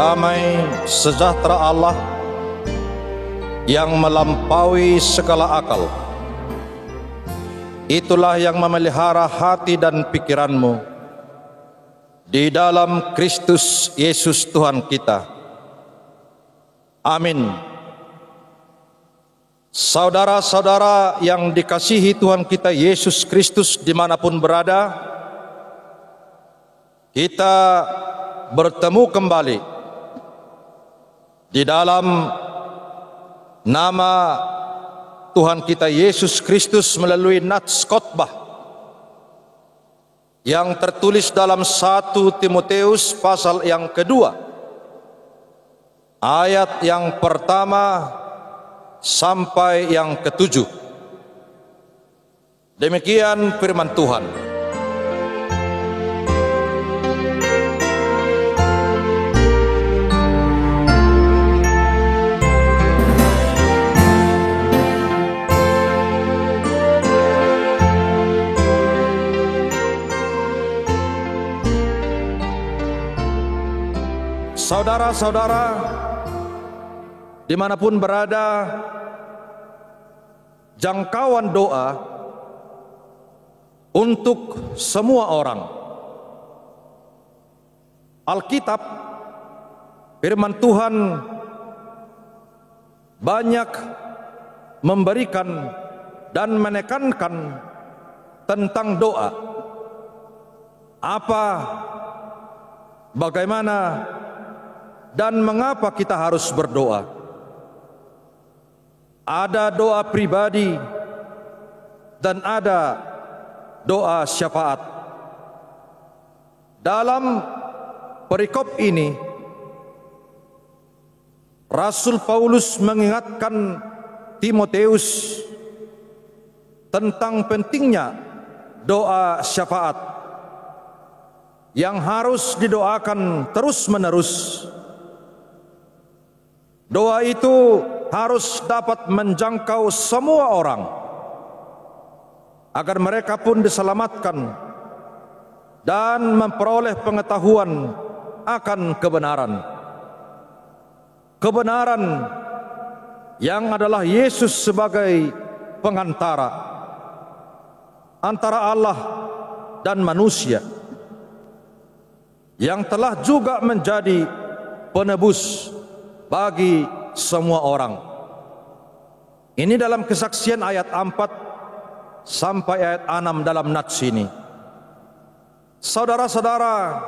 damai sejahtera Allah yang melampaui segala akal, itulah yang memelihara hati dan pikiranmu di dalam Kristus Yesus Tuhan kita. Amin. Saudara-saudara yang dikasihi Tuhan kita Yesus Kristus dimanapun berada, kita bertemu kembali di dalam nama Tuhan kita Yesus Kristus melalui nats khotbah yang tertulis dalam 1 Timotius pasal yang kedua, ayat yang pertama sampai yang ketujuh. Demikian firman Tuhan. Saudara-saudara dimanapun berada, jangkauan doa untuk semua orang. Alkitab, firman Tuhan banyak memberikan dan menekankan tentang doa. Apa, bagaimana, dan mengapa kita harus berdoa. Ada doa pribadi dan ada doa syafaat. Dalam perikop ini, Rasul Paulus mengingatkan Timotius tentang pentingnya doa syafaat yang harus didoakan terus-menerus. Doa itu harus dapat menjangkau semua orang agar mereka pun diselamatkan dan memperoleh pengetahuan akan kebenaran. Kebenaran yang adalah Yesus sebagai pengantara antara Allah dan manusia, yang telah juga menjadi penebus bagi semua orang. Ini dalam Kesaksian ayat 4 sampai ayat 6 dalam nats ini. Saudara-saudara,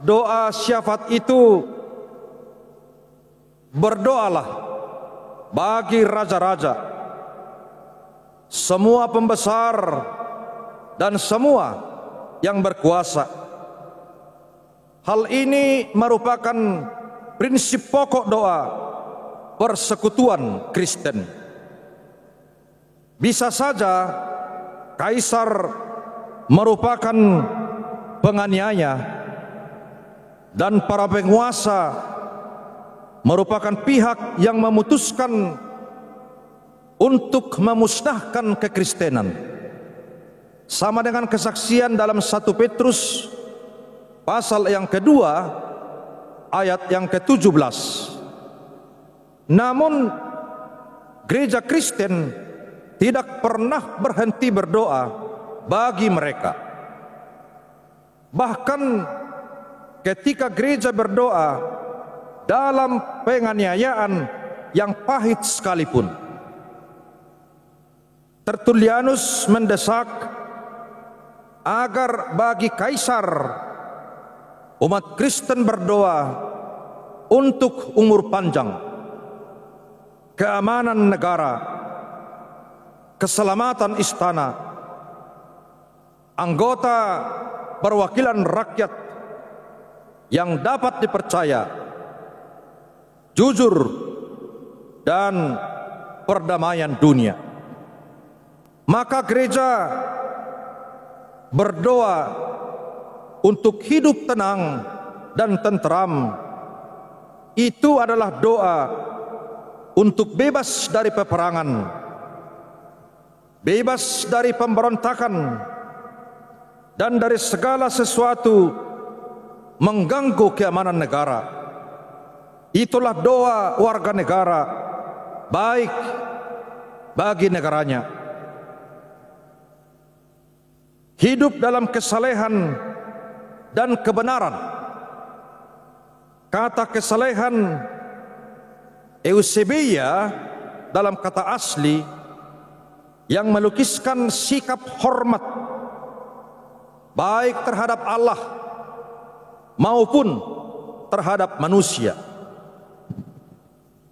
doa syafaat itu, berdoalah bagi raja-raja, semua pembesar dan semua yang berkuasa. Hal ini merupakan prinsip pokok doa persekutuan Kristen. Bisa saja kaisar merupakan penganiaya dan para penguasa merupakan pihak yang memutuskan untuk memusnahkan kekristenan. Sama dengan kesaksian dalam 1 Petrus pasal yang kedua ayat yang ke-17. Namun gereja Kristen tidak pernah berhenti berdoa bagi mereka. Bahkan ketika gereja berdoa dalam penganiayaan yang pahit sekalipun, Tertullianus mendesak agar bagi kaisar umat Kristen berdoa untuk umur panjang, keamanan negara, keselamatan istana, anggota perwakilan rakyat yang dapat dipercaya, jujur, dan perdamaian dunia. Maka gereja berdoa untuk hidup tenang dan tentram. Itu adalah doa untuk bebas dari peperangan, bebas dari pemberontakan, dan dari segala sesuatu mengganggu keamanan negara. Itulah doa warga negara baik bagi negaranya. Hidup dalam kesalehan dan kebenaran. Kata kesalehan Eusebia dalam kata asli yang melukiskan sikap hormat baik terhadap Allah maupun terhadap manusia.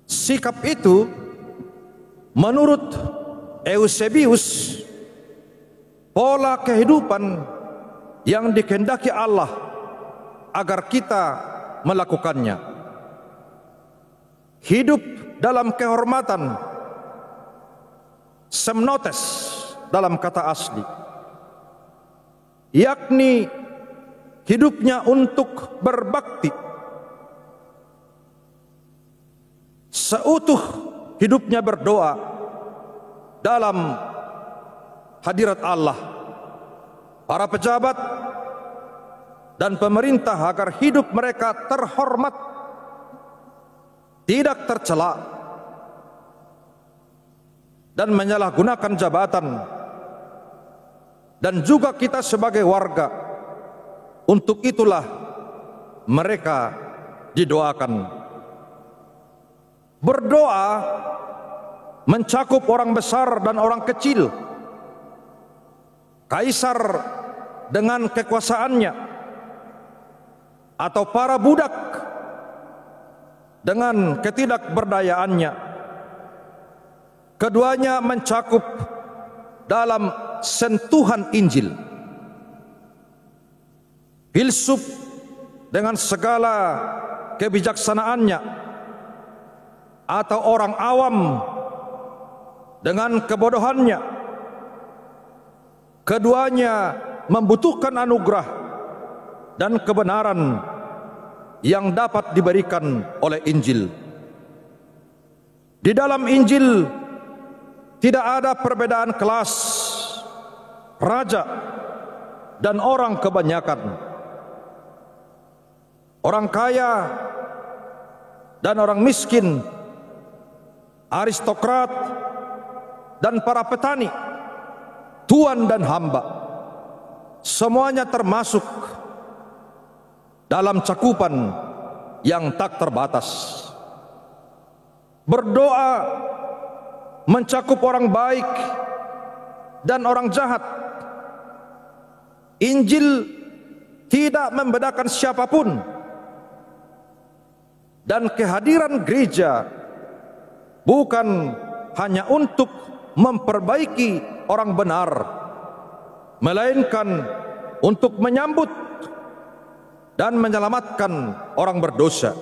Sikap itu menurut Eusebius pola kehidupan yang dikehendaki Allah agar kita melakukannya. Hidup dalam kehormatan, semnotes dalam kata asli, yakni hidupnya untuk berbakti, seutuh hidupnya berdoa dalam hadirat Allah. Para pejabat dan pemerintah agar hidup mereka terhormat, tidak tercela dan menyalahgunakan jabatan. Dan juga kita sebagai warga, untuk itulah mereka didoakan. Berdoa mencakup orang besar dan orang kecil, kaisar dengan kekuasaannya, atau para budak dengan ketidakberdayaannya. Keduanya mencakup dalam sentuhan Injil. Filsuf dengan segala kebijaksanaannya, atau orang awam dengan kebodohannya, keduanya membutuhkan anugerah dan kebenaran yang dapat diberikan oleh Injil. Di dalam Injil tidak ada perbedaan kelas, raja dan orang kebanyakan, orang kaya dan orang miskin, aristokrat dan para petani, tuan dan hamba, semuanya termasuk dalam cakupan yang tak terbatas. Berdoa mencakup orang baik dan orang jahat. Injil tidak membedakan siapapun, dan kehadiran gereja bukan hanya untuk memperbaiki orang benar, melainkan untuk menyambut dan menyelamatkan orang berdosa.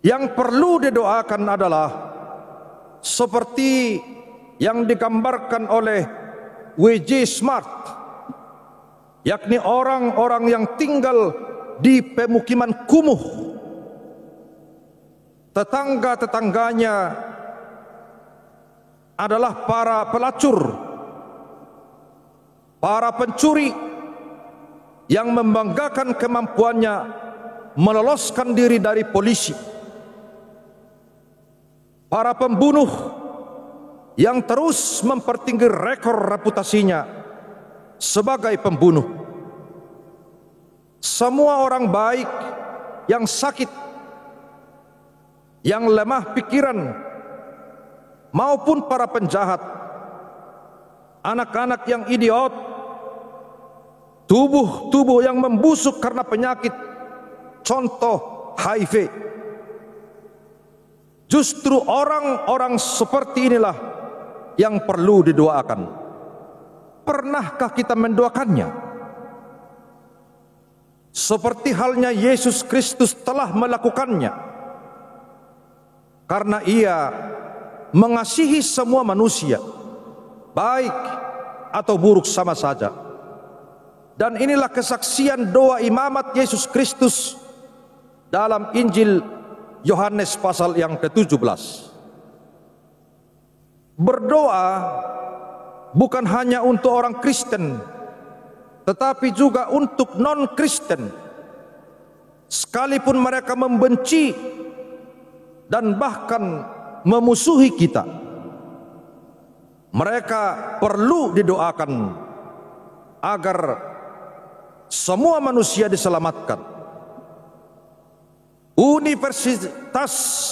Yang perlu didoakan adalah seperti yang digambarkan oleh W.J. Smart, yakni orang-orang yang tinggal di pemukiman kumuh. Tetangga-tetangganya adalah para pelacur, para pencuri yang membanggakan kemampuannya meloloskan diri dari polisi, para pembunuh yang terus mempertinggi rekor reputasinya sebagai pembunuh. Semua orang baik yang sakit, yang lemah pikiran, maupun para penjahat, anak-anak yang idiot, tubuh-tubuh yang membusuk karena penyakit, contoh HIV. Justru orang-orang seperti inilah yang perlu didoakan. Pernahkah kita mendoakannya? Seperti halnya Yesus Kristus telah melakukannya, karena Ia mengasihi semua manusia, baik atau buruk sama saja. Dan inilah kesaksian doa imamat Yesus Kristus dalam Injil Yohanes pasal yang ke-17. Berdoa bukan hanya untuk orang Kristen, tetapi juga untuk non-Kristen. sekalipun mereka membenci dan bahkan memusuhi kita. Mereka perlu didoakan agar semua manusia diselamatkan.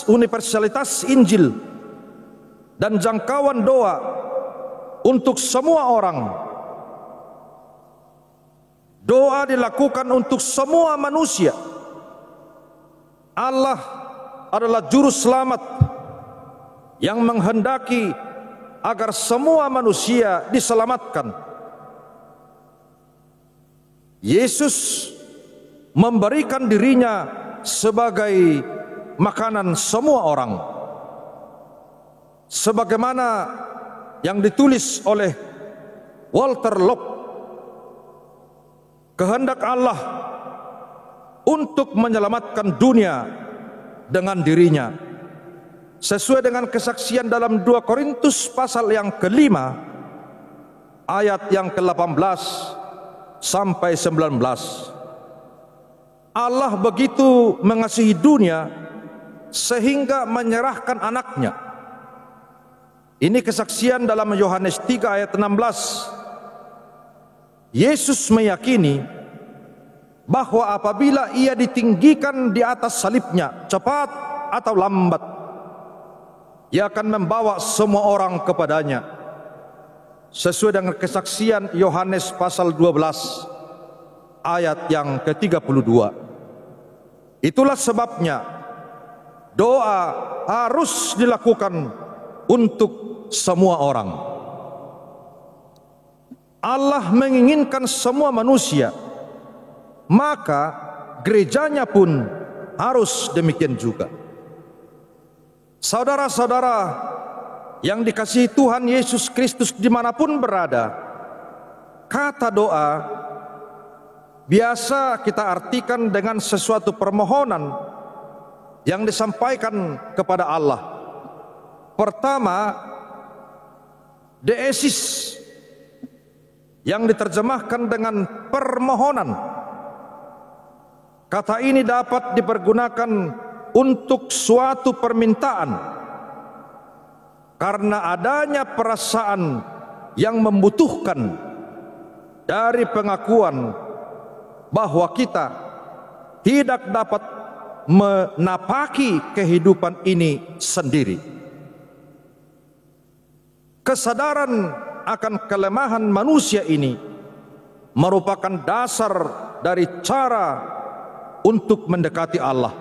Universalitas Injil dan jangkauan doa untuk semua orang. Doa dilakukan untuk semua manusia. Allah adalah juru selamat yang menghendaki agar semua manusia diselamatkan. Yesus memberikan dirinya sebagai makanan semua orang, sebagaimana yang ditulis oleh Walter Locke. Kehendak Allah untuk menyelamatkan dunia dengan dirinya, sesuai dengan kesaksian dalam 2 Korintus pasal yang ke-5 ayat yang ke-18 sampai 19. Allah begitu mengasihi dunia sehingga menyerahkan anaknya. Ini kesaksian dalam Yohanes 3 ayat 16. Yesus meyakini bahwa apabila ia ditinggikan di atas salibnya, cepat atau lambat, ia akan membawa semua orang kepadanya, sesuai dengan kesaksian Yohanes pasal 12 ayat yang ke-32. Itulah sebabnya doa harus dilakukan untuk semua orang. Allah menginginkan semua manusia, maka gerejanya pun harus demikian juga. Saudara-saudara yang dikasihi Tuhan Yesus Kristus dimanapun berada, kata doa biasa kita artikan dengan sesuatu permohonan yang disampaikan kepada Allah. Pertama, deesis, yang diterjemahkan dengan permohonan. Kata ini dapat dipergunakan untuk suatu permintaan karena adanya perasaan yang membutuhkan dari pengakuan bahwa kita tidak dapat menapaki kehidupan ini sendiri. Kesadaran akan kelemahan manusia ini merupakan dasar dari cara untuk mendekati Allah.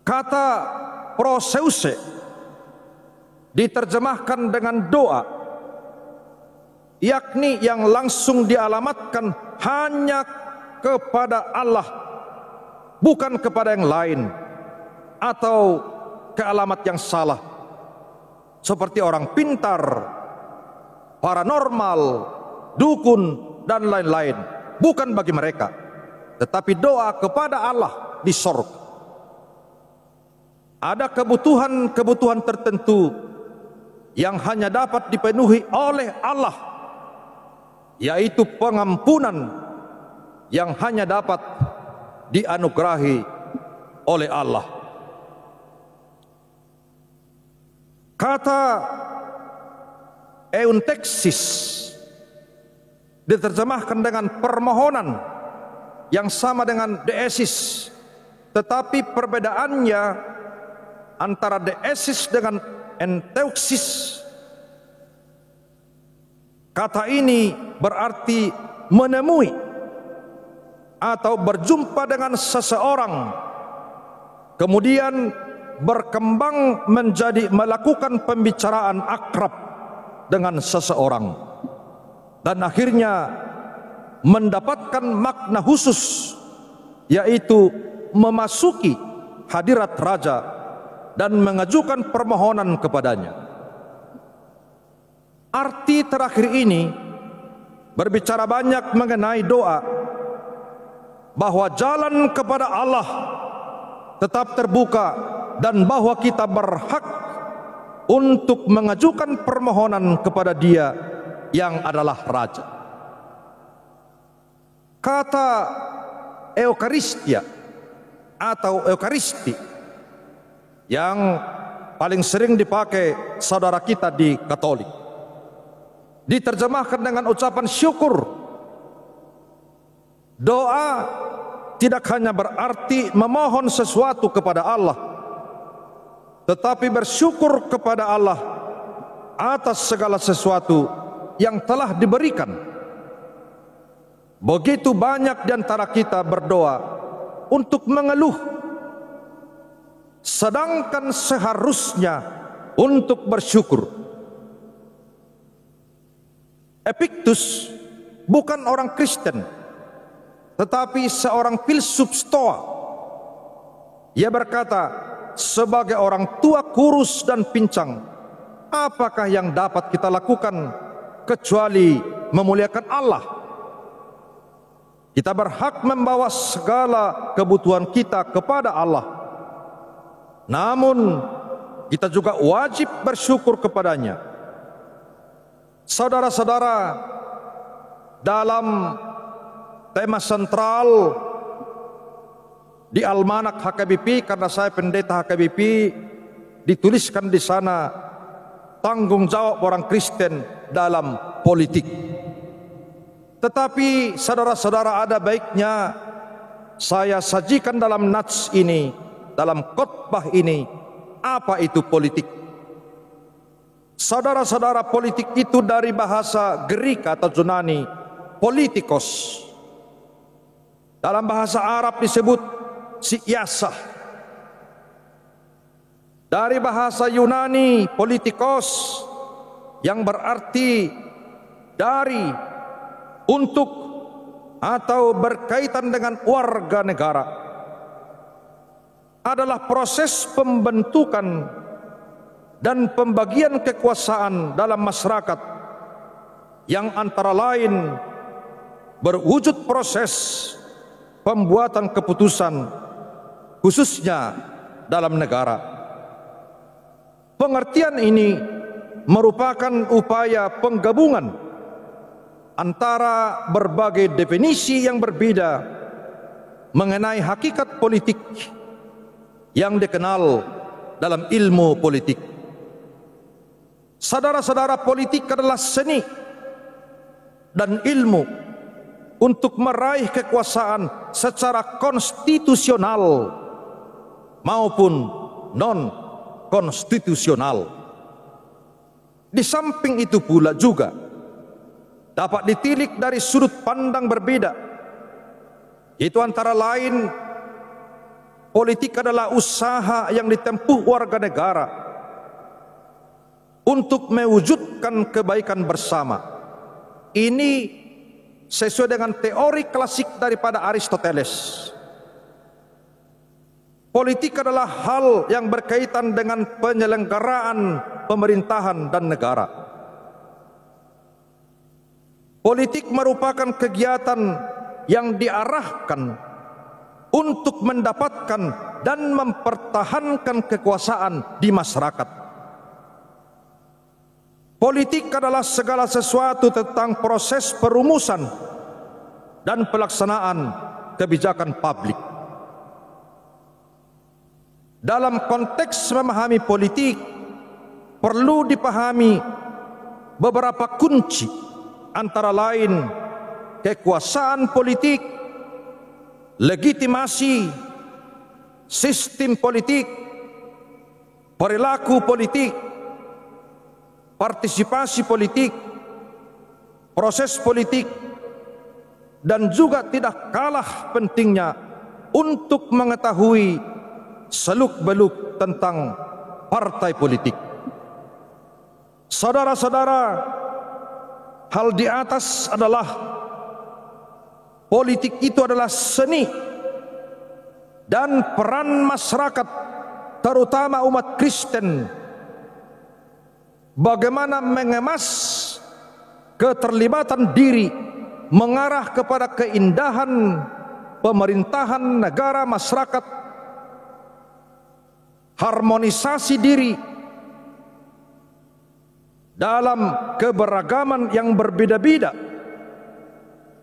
Kata proseuse diterjemahkan dengan doa, yakni yang langsung dialamatkan hanya kepada Allah, bukan kepada yang lain, atau ke alamat yang salah, seperti orang pintar, paranormal, dukun, dan lain-lain. Bukan bagi mereka, tetapi doa kepada Allah di sorga. Ada kebutuhan-kebutuhan tertentu yang hanya dapat dipenuhi oleh Allah, yaitu pengampunan yang hanya dapat dianugerahi oleh Allah. Kata eunteksis diterjemahkan dengan permohonan yang sama dengan deesis, tetapi perbedaannya antara deesis dengan enteuksis. Kata ini berarti menemui atau berjumpa dengan seseorang, kemudian berkembang menjadi melakukan pembicaraan akrab dengan seseorang, dan akhirnya mendapatkan makna khusus, yaitu memasuki hadirat raja dan mengajukan permohonan kepadanya. Arti terakhir ini berbicara banyak mengenai doa, bahwa jalan kepada Allah tetap terbuka dan bahwa kita berhak untuk mengajukan permohonan kepada Dia yang adalah Raja. Kata Eukaristia atau Eukaristi yang paling sering dipakai saudara kita di Katolik. Diterjemahkan dengan ucapan syukur. Doa tidak hanya berarti memohon sesuatu kepada Allah, tetapi bersyukur kepada Allah atas segala sesuatu yang telah diberikan. Begitu banyak di antara kita berdoa untuk mengeluh, sedangkan seharusnya untuk bersyukur. Epictetus bukan orang Kristen, tetapi seorang filsuf Stoa. Ia berkata, sebagai orang tua kurus dan pincang, apakah yang dapat kita lakukan kecuali memuliakan Allah? Kita berhak membawa segala kebutuhan kita kepada Allah, namun kita juga wajib bersyukur kepadanya. Saudara-saudara, dalam tema sentral di Almanak HKBP, karena saya pendeta HKBP, dituliskan di sana tanggung jawab orang Kristen dalam politik. Tetapi saudara-saudara, ada baiknya saya sajikan dalam nats ini, dalam khotbah ini, apa itu politik. Saudara-saudara, politik itu dari bahasa Greek atau Yunani, politikos. Dalam bahasa Arab disebut siyasah. Dari bahasa Yunani, politikos, yang berarti dari, untuk, atau berkaitan dengan warga negara, adalah proses pembentukan dan pembagian kekuasaan dalam masyarakat yang antara lain berwujud proses pembuatan keputusan, khususnya dalam negara. Pengertian ini merupakan upaya penggabungan antara berbagai definisi yang berbeda mengenai hakikat politik yang dikenal dalam ilmu politik. Saudara-saudara, politik adalah seni dan ilmu untuk meraih kekuasaan secara konstitusional maupun non-konstitusional. Di samping itu pula juga dapat ditilik dari sudut pandang berbeda, yaitu antara lain politik adalah usaha yang ditempuh warga negara untuk mewujudkan kebaikan bersama. Ini sesuai dengan teori klasik daripada Aristoteles. Politik adalah hal yang berkaitan dengan penyelenggaraan pemerintahan dan negara. Politik merupakan kegiatan yang diarahkan untuk mendapatkan dan mempertahankan kekuasaan di masyarakat. Politik adalah segala sesuatu tentang proses perumusan dan pelaksanaan kebijakan publik. Dalam konteks memahami politik, perlu dipahami beberapa kunci, antara lain kekuasaan politik, legitimasi, sistem politik, perilaku politik, partisipasi politik, proses politik, dan juga tidak kalah pentingnya untuk mengetahui seluk-beluk tentang partai politik. Saudara-saudara, hal di atas adalah politik itu adalah seni dan peran masyarakat, terutama umat Kristen, bagaimana mengemas keterlibatan diri mengarah kepada keindahan pemerintahan negara masyarakat, harmonisasi diri dalam keberagaman yang berbeda-beda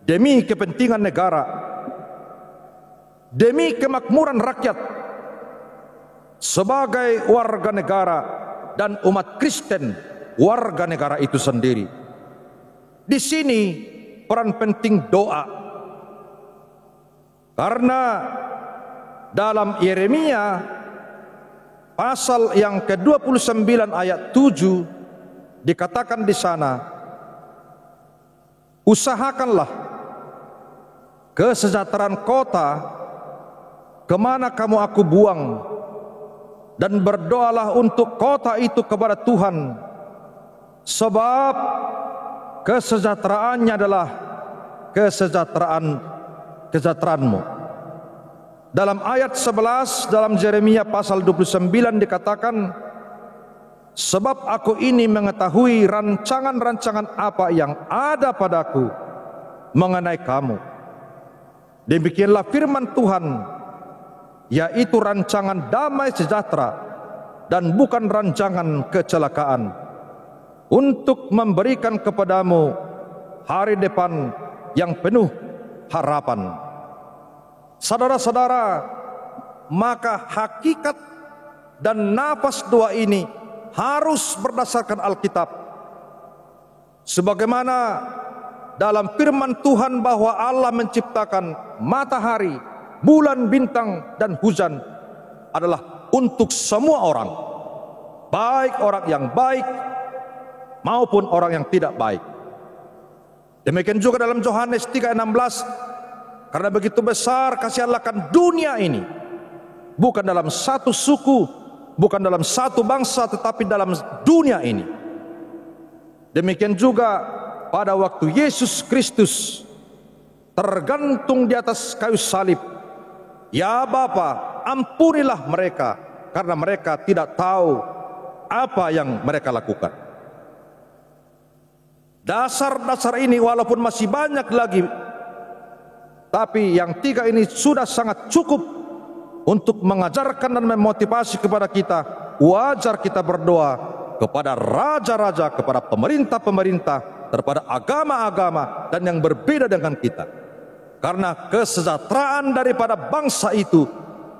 demi kepentingan negara, demi kemakmuran rakyat sebagai warga negara dan umat Kristen warga negara itu sendiri. Di sini peran penting doa, karena dalam Yeremia pasal yang ke-29 ayat 7 dikatakan di sana, usahakanlah kesejahteraan kota kemana kamu aku buang, dan berdoalah untuk kota itu kepada Tuhan, sebab kesejahteraannya adalah kesejahteraanmu. Dalam ayat 11 dalam Yeremia pasal 29 dikatakan, sebab aku ini mengetahui rancangan-rancangan apa yang ada padaku mengenai kamu. Demikianlah firman Tuhan, yaitu rancangan damai sejahtera dan bukan rancangan kecelakaan, untuk memberikan kepadamu hari depan yang penuh harapan. Saudara-saudara, maka hakikat dan nafas doa ini harus berdasarkan Alkitab. Sebagaimana dalam firman Tuhan bahwa Allah menciptakan matahari, bulan, bintang, dan hujan adalah untuk semua orang, baik orang yang baik maupun orang yang tidak baik. Demikian juga dalam Yohanes 3:16, karena begitu besar kasih Allah akan dunia ini, bukan dalam satu suku, bukan dalam satu bangsa, tetapi dalam dunia ini. Demikian juga pada waktu Yesus Kristus tergantung di atas kayu salib, ya Bapa, ampunilah mereka, karena mereka tidak tahu apa yang mereka lakukan. Dasar-dasar ini walaupun masih banyak lagi, tapi yang tiga ini sudah sangat cukup untuk mengajarkan dan memotivasi kepada kita. Wajar kita berdoa kepada raja-raja, kepada pemerintah-pemerintah, kepada agama-agama dan yang berbeda dengan kita. Karena kesejahteraan daripada bangsa itu,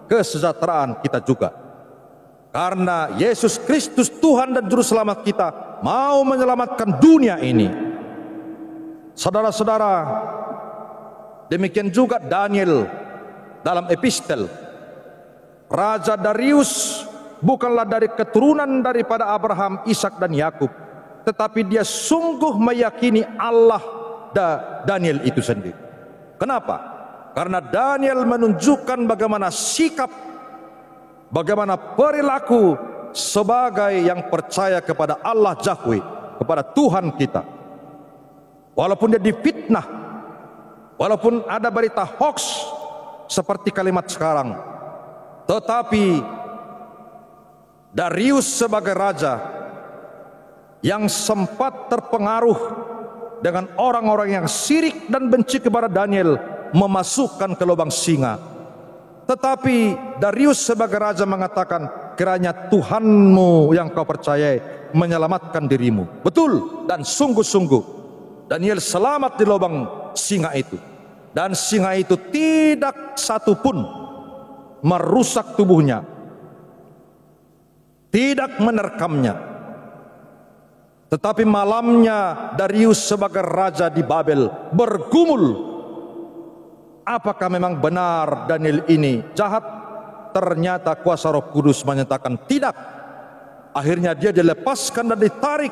kesejahteraan kita juga. Karena Yesus Kristus Tuhan dan Juru Selamat kita mau menyelamatkan dunia ini. Saudara-saudara, demikian juga Daniel dalam epistel. Raja Darius bukanlah dari keturunan daripada Abraham, Ishak dan Yakub, tetapi dia sungguh meyakini Allah Daniel itu sendiri. Kenapa? Karena Daniel menunjukkan bagaimana sikap, bagaimana perilaku sebagai yang percaya kepada Allah Yahweh, kepada Tuhan kita. Walaupun dia difitnah, walaupun ada berita hoax seperti kalimat sekarang, tetapi Darius sebagai raja yang sempat terpengaruh dengan orang-orang yang sirik dan benci kepada Daniel, memasukkan ke lubang singa. Tetapi Darius sebagai raja mengatakan, kiranya Tuhanmu yang kau percayai menyelamatkan dirimu. Betul, dan sungguh-sungguh Daniel selamat di lubang singa itu. Dan singa itu tidak satu pun merusak tubuhnya, tidak menerkamnya. Tetapi malamnya Darius sebagai raja di Babel bergumul, apakah memang benar Daniel ini jahat? Ternyata kuasa Roh Kudus menyatakan tidak. Akhirnya dia dilepaskan dan ditarik,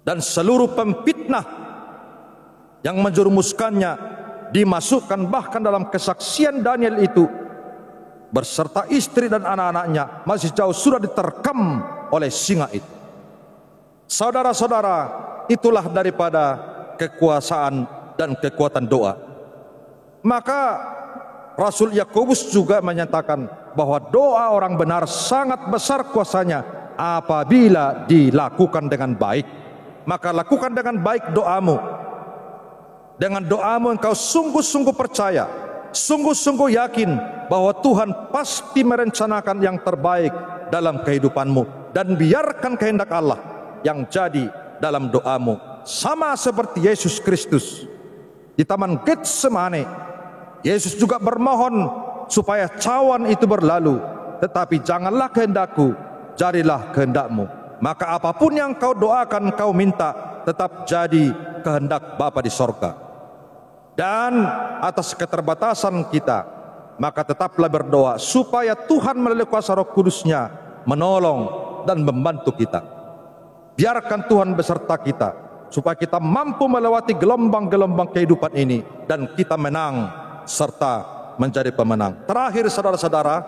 dan seluruh pemfitnah yang menjerumuskannya dimasukkan. Bahkan dalam kesaksian Daniel itu berserta istri dan anak-anaknya masih jauh sudah diterkam oleh singa itu. Saudara-saudara, itulah daripada kekuasaan dan kekuatan doa. Maka Rasul Yakobus juga menyatakan bahwa doa orang benar sangat besar kuasanya apabila dilakukan dengan baik. Maka lakukan dengan baik doamu. Dengan doamu engkau sungguh-sungguh percaya, sungguh-sungguh yakin bahwa Tuhan pasti merencanakan yang terbaik dalam kehidupanmu, dan biarkan kehendak Allah yang jadi dalam doamu. Sama seperti Yesus Kristus di Taman Getsemane, Yesus juga bermohon supaya cawan itu berlalu, tetapi janganlah kehendakku, jadilah kehendakmu. Maka apapun yang kau doakan, kau minta, tetap jadi kehendak Bapa di sorga. Dan atas keterbatasan kita, maka tetaplah berdoa supaya Tuhan melalui kuasa Roh Kudus-Nya menolong dan membantu kita. Biarkan Tuhan beserta kita, supaya kita mampu melewati gelombang-gelombang kehidupan ini, dan kita menang serta menjadi pemenang. Terakhir, saudara-saudara,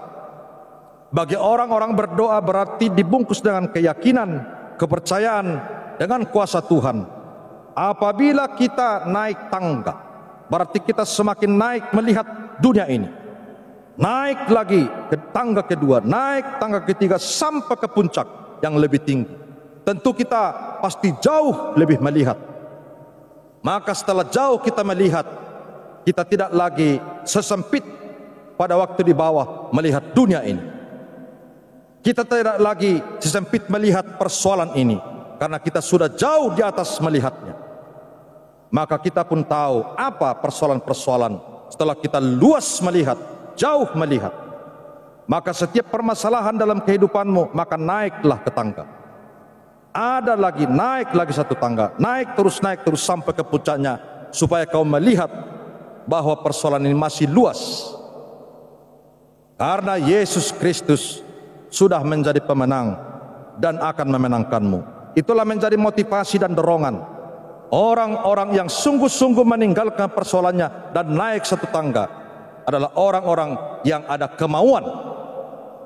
bagi orang-orang berdoa berarti dibungkus dengan keyakinan, kepercayaan dengan kuasa Tuhan. Apabila kita naik tangga, berarti kita semakin naik melihat dunia ini. Naik lagi ke tangga kedua, naik tangga ketiga sampai ke puncak yang lebih tinggi. Tentu kita pasti jauh lebih melihat. Maka setelah jauh kita melihat, kita tidak lagi sesempit pada waktu di bawah melihat dunia ini. Kita tidak lagi sesempit melihat persoalan ini, karena kita sudah jauh di atas melihatnya. Maka kita pun tahu apa persoalan-persoalan setelah kita luas melihat, jauh melihat. Maka setiap permasalahan dalam kehidupanmu, maka naiklah ke tangga. Ada lagi, naik lagi satu tangga, naik terus sampai ke puncaknya, supaya kau melihat bahwa persoalan ini masih luas. Karena Yesus Kristus sudah menjadi pemenang dan akan memenangkanmu. Itulah menjadi motivasi dan dorongan orang-orang yang sungguh-sungguh meninggalkan persoalannya dan naik satu tangga, adalah orang-orang yang ada kemauan.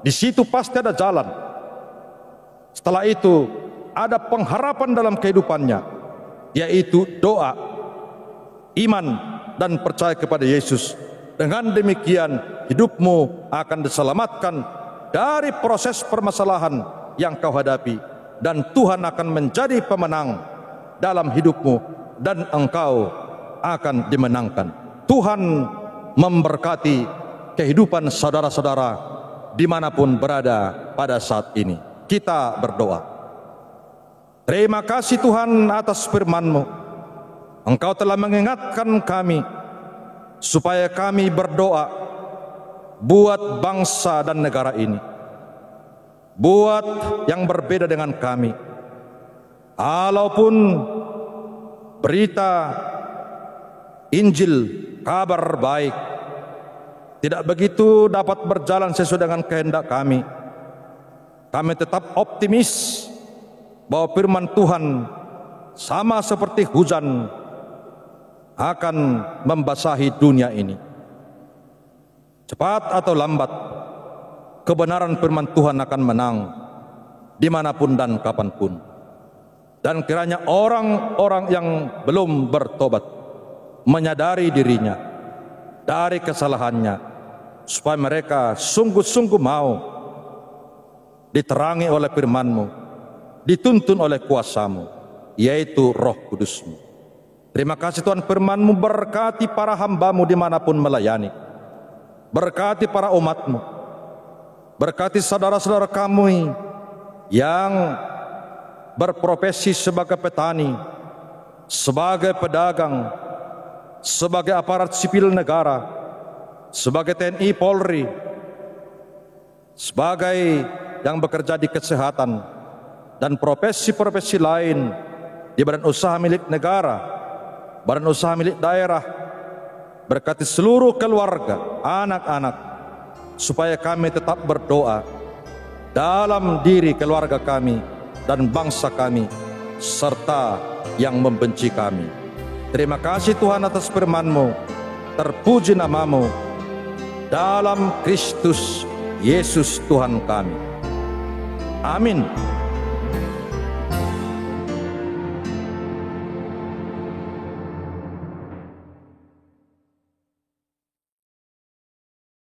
Di situ pasti ada jalan. Setelah itu ada pengharapan dalam kehidupannya, yaitu doa, iman, dan percaya kepada Yesus. Dengan demikian hidupmu akan diselamatkan dari proses permasalahan yang kau hadapi, dan Tuhan akan menjadi pemenang dalam hidupmu, dan engkau akan dimenangkan. Tuhan memberkati kehidupan saudara-saudara dimanapun berada pada saat ini. Kita berdoa. Terima kasih Tuhan atas firman-Mu. Engkau telah mengingatkan kami supaya kami berdoa buat bangsa dan negara ini, buat yang berbeda dengan kami. Walaupun berita Injil, kabar baik, tidak begitu dapat berjalan sesuai dengan kehendak kami, kami tetap optimis bahwa firman Tuhan sama seperti hujan akan membasahi dunia ini. Cepat atau lambat, kebenaran firman Tuhan akan menang dimanapun dan kapanpun. Dan kiranya orang-orang yang belum bertobat menyadari dirinya dari kesalahannya, supaya mereka sungguh-sungguh mau diterangi oleh firman-Mu, dituntun oleh kuasa-Mu, yaitu Roh Kudus-Mu. Terima kasih Tuhan, firman-Mu berkati para hamba-Mu dimanapun melayani. Berkati para umat-Mu. Berkati saudara-saudara kami yang berprofesi sebagai petani, sebagai pedagang, sebagai aparat sipil negara, sebagai TNI Polri, sebagai yang bekerja di kesehatan, dan profesi-profesi lain di badan usaha milik negara, badan usaha milik daerah. Berkati seluruh keluarga, anak-anak, supaya kami tetap berdoa dalam diri keluarga kami dan bangsa kami, serta yang membenci kami. Terima kasih Tuhan atas firman-Mu. Terpuji nama-Mu dalam Kristus Yesus Tuhan kami. Amin.